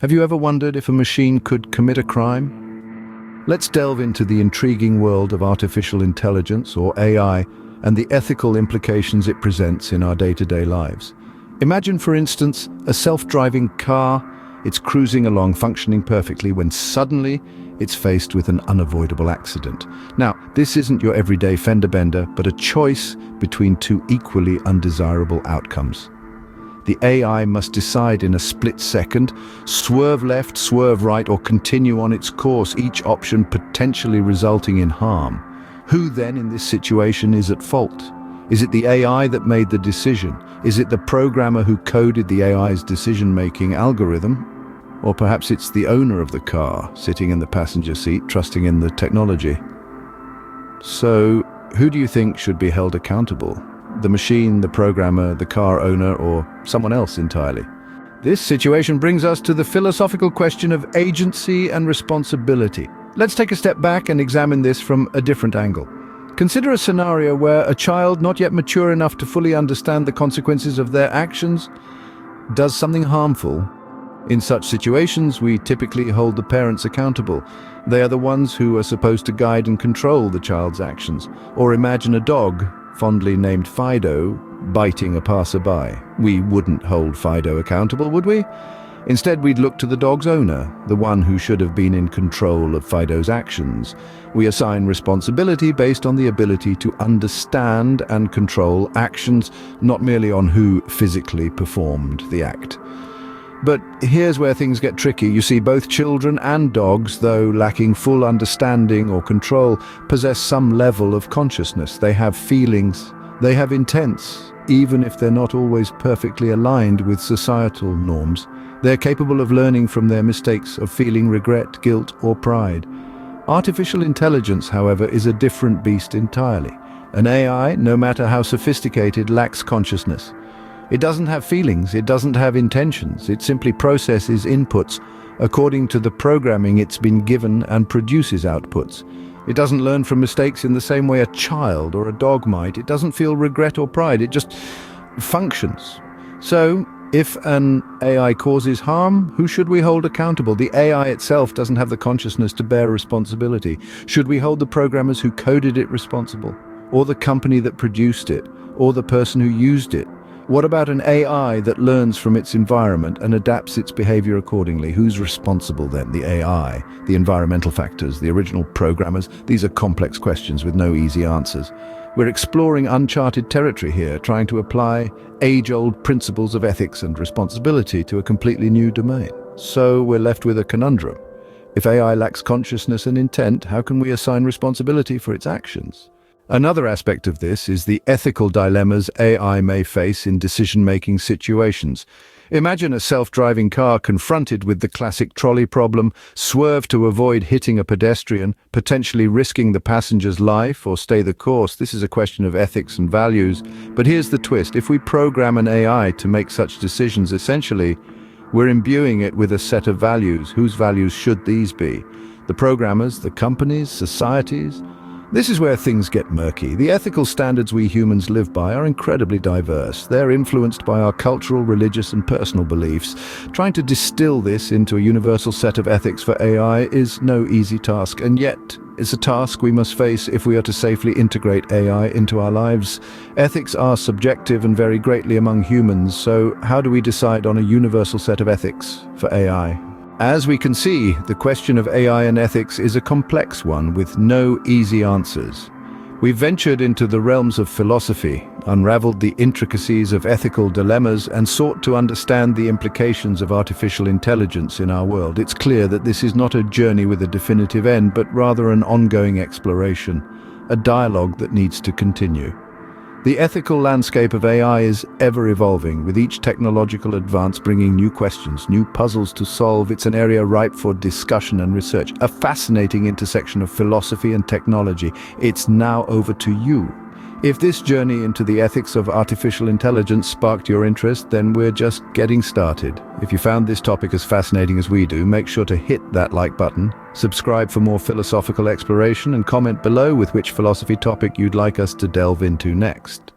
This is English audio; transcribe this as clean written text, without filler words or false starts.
Have you ever wondered if a machine could commit a crime? Let's delve into the intriguing world of artificial intelligence, or AI, and the ethical implications it presents in our day-to-day lives. Imagine, for instance, a self-driving car. It's cruising along, functioning perfectly, when suddenly it's faced with an unavoidable accident. Now, this isn't your everyday fender bender, but a choice between two equally undesirable outcomes. The AI must decide in a split second, swerve left, swerve right, or continue on its course, each option potentially resulting in harm. Who then in this situation is at fault? Is it the AI that made the decision? Is it the programmer who coded the AI's decision-making algorithm? Or perhaps it's the owner of the car, sitting in the passenger seat, trusting in the technology. So, who do you think should be held accountable? The machine, the programmer, the car owner, or someone else entirely? This situation brings us to the philosophical question of agency and responsibility. Let's take a step back and examine this from a different angle. Consider a scenario where a child not yet mature enough to fully understand the consequences of their actions does something harmful. In such situations, we typically hold the parents accountable. They are the ones who are supposed to guide and control the child's actions. Or imagine a dog, fondly named Fido, biting a passerby. We wouldn't hold Fido accountable, would we? Instead, we'd look to the dog's owner, the one who should have been in control of Fido's actions. We assign responsibility based on the ability to understand and control actions, not merely on who physically performed the act. But here's where things get tricky. You see, both children and dogs, though lacking full understanding or control, possess some level of consciousness. They have feelings, they have intents, even if they're not always perfectly aligned with societal norms. They're capable of learning from their mistakes, of feeling regret, guilt, or pride. Artificial intelligence, however, is a different beast entirely. An AI, no matter how sophisticated, lacks consciousness. It doesn't have feelings, it doesn't have intentions, it simply processes inputs according to the programming it's been given and produces outputs. It doesn't learn from mistakes in the same way a child or a dog might. It doesn't feel regret or pride, it just functions. So, if an AI causes harm, who should we hold accountable? The AI itself doesn't have the consciousness to bear responsibility. Should we hold the programmers who coded it responsible? Or the company that produced it? Or the person who used it? What about an AI that learns from its environment and adapts its behavior accordingly? Who's responsible then? The AI, the environmental factors, the original programmers? These are complex questions with no easy answers. We're exploring uncharted territory here, trying to apply age-old principles of ethics and responsibility to a completely new domain. So we're left with a conundrum. If AI lacks consciousness and intent, how can we assign responsibility for its actions? Another aspect of this is the ethical dilemmas AI may face in decision-making situations. Imagine a self-driving car confronted with the classic trolley problem, swerve to avoid hitting a pedestrian, potentially risking the passenger's life, or stay the course. This is a question of ethics and values. But here's the twist. If we program an AI to make such decisions, essentially, we're imbuing it with a set of values. Whose values should these be? The programmers, the companies, societies? This is where things get murky. The ethical standards we humans live by are incredibly diverse. They're influenced by our cultural, religious, and personal beliefs. Trying to distill this into a universal set of ethics for AI is no easy task, and yet it's a task we must face if we are to safely integrate AI into our lives. Ethics are subjective and vary greatly among humans, so how do we decide on a universal set of ethics for AI? As we can see, the question of AI and ethics is a complex one with no easy answers. We've ventured into the realms of philosophy, unraveled the intricacies of ethical dilemmas, and sought to understand the implications of artificial intelligence in our world. It's clear that this is not a journey with a definitive end, but rather an ongoing exploration, a dialogue that needs to continue. The ethical landscape of AI is ever-evolving, with each technological advance bringing new questions, new puzzles to solve. It's an area ripe for discussion and research, a fascinating intersection of philosophy and technology. It's now over to you. If this journey into the ethics of artificial intelligence sparked your interest, then we're just getting started. If you found this topic as fascinating as we do, make sure to hit that like button, subscribe for more philosophical exploration, and comment below with which philosophy topic you'd like us to delve into next.